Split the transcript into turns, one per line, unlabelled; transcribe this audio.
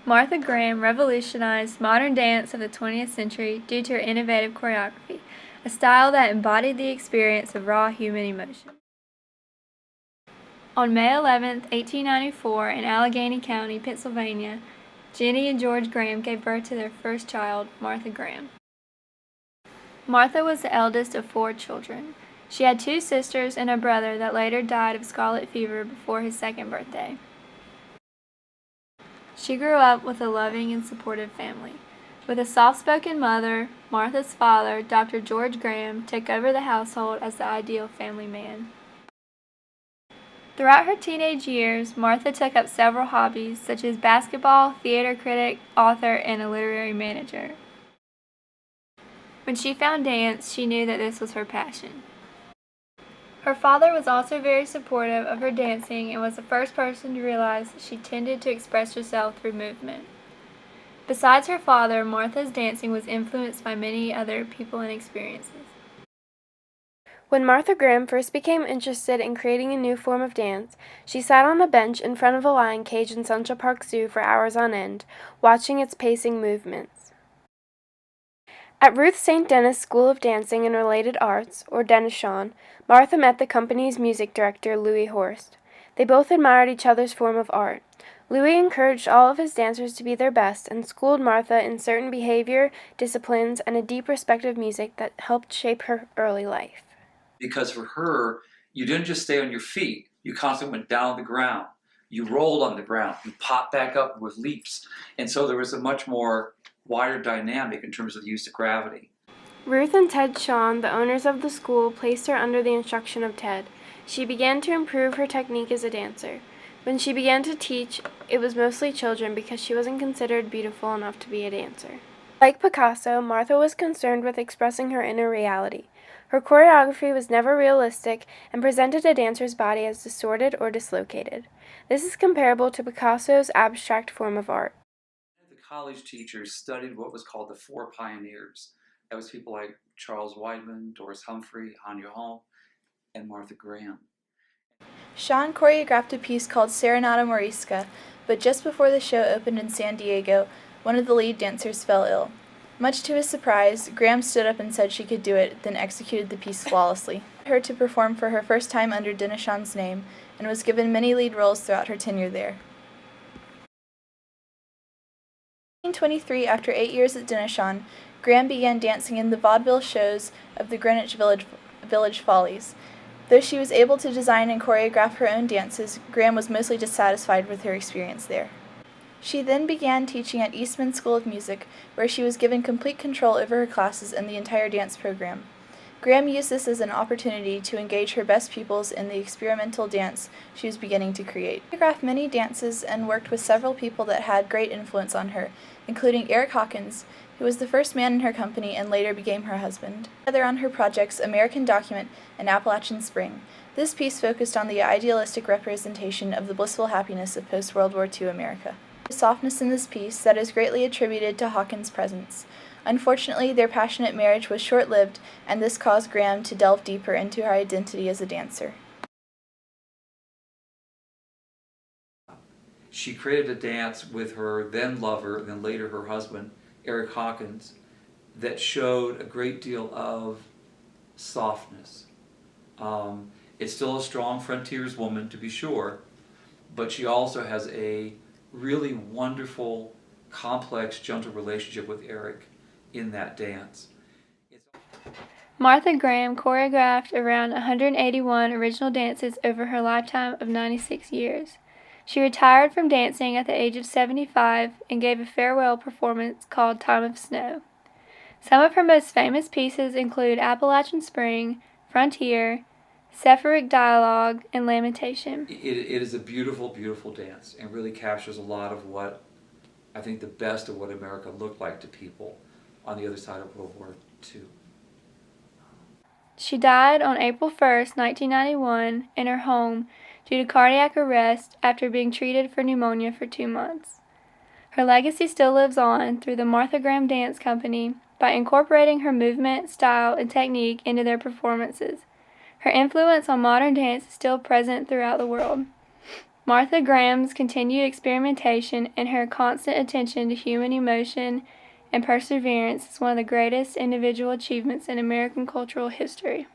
Martha Graham revolutionized modern dance of the 20th century due to her innovative choreography, a style that embodied the experience of raw human emotion. On May 11, 1894, in Allegheny County, Pennsylvania, Jenny and George Graham gave birth to their first child, Martha Graham. Martha was the eldest of 4 children. She had 2 sisters and a brother that later died of scarlet fever before his 2nd birthday. She grew up with a loving and supportive family. With a soft-spoken mother, Martha's father, Dr. George Graham, took over the household as the ideal family man. Throughout her teenage years, Martha took up several hobbies such as basketball, theater critic, author, and a literary manager. When she found dance, she knew that this was her passion. Her father was also very supportive of her dancing and was the first person to realize that she tended to express herself through movement. Besides her father, Martha's dancing was influenced by many other people and experiences.
When Martha Graham first became interested in creating a new form of dance, she sat on a bench in front of a lion cage in Central Park Zoo for hours on end, watching its pacing movements. At Ruth St. Denis School of Dancing and Related Arts, or Denishon, Martha met the company's music director, Louis Horst. They both admired each other's form of art. Louis encouraged all of his dancers to be their best and schooled Martha in certain behavior, disciplines, and a deep respect of music that helped shape her early life.
Because for her, you didn't just stay on your feet, you constantly went down the ground. You rolled on the ground, you popped back up with leaps. And so there was a much more wider dynamic in terms of the use of gravity.
Ruth and Ted Shawn, the owners of the school, placed her under the instruction of Ted. She began to improve her technique as a dancer. When she began to teach, it was mostly children because she wasn't considered beautiful enough to be a dancer. Like Picasso, Martha was concerned with expressing her inner reality. Her choreography was never realistic and presented a dancer's body as distorted or dislocated. This is comparable to Picasso's abstract form of art.
The college teachers studied what was called the 4 pioneers. That was people like Charles Weidman, Doris Humphrey, Anya Hall, and Martha Graham.
Shawn choreographed a piece called Serenata Morisca, but just before the show opened in San Diego, one of the lead dancers fell ill. Much to his surprise, Graham stood up and said she could do it, then executed the piece flawlessly. Her to perform for her first time under Denishon's name, and was given many lead roles throughout her tenure there. In 1923, after 8 years at Denishon, Graham began dancing in the vaudeville shows of the Greenwich Village Follies. Though she was able to design and choreograph her own dances, Graham was mostly dissatisfied with her experience there. She then began teaching at Eastman School of Music, where she was given complete control over her classes and the entire dance program. Graham used this as an opportunity to engage her best pupils in the experimental dance she was beginning to create. She choreographed many dances and worked with several people that had great influence on her, including Eric Hawkins, who was the first man in her company and later became her husband. Together on her projects American Document and Appalachian Spring, this piece focused on the idealistic representation of the blissful happiness of post-World War II America. There is softness in this piece that is greatly attributed to Hawkins' presence. Unfortunately, their passionate marriage was short-lived, and this caused Graham to delve deeper into her identity as a dancer.
She created a dance with her then lover, and then later her husband, Eric Hawkins, that showed a great deal of softness. It's still a strong frontierswoman, to be sure, but she also has a really wonderful, complex, gentle relationship with Eric in that dance.
Martha Graham choreographed around 181 original dances over her lifetime of 96 years. She retired from dancing at the age of 75 and gave a farewell performance called Time of Snow. Some of her most famous pieces include Appalachian Spring, Frontier, Sephiroth Dialogue, and Lamentation.
It is a beautiful, beautiful dance and really captures a lot of what I think the best of what America looked like to people on the other side of World War II.
She died on April 1st, 1991, in her home due to cardiac arrest after being treated for pneumonia for 2 months. Her legacy still lives on through the Martha Graham Dance Company by incorporating her movement, style, and technique into their performances. Her influence on modern dance is still present throughout the world. Martha Graham's continued experimentation and her constant attention to human emotion and perseverance is one of the greatest individual achievements in American cultural history.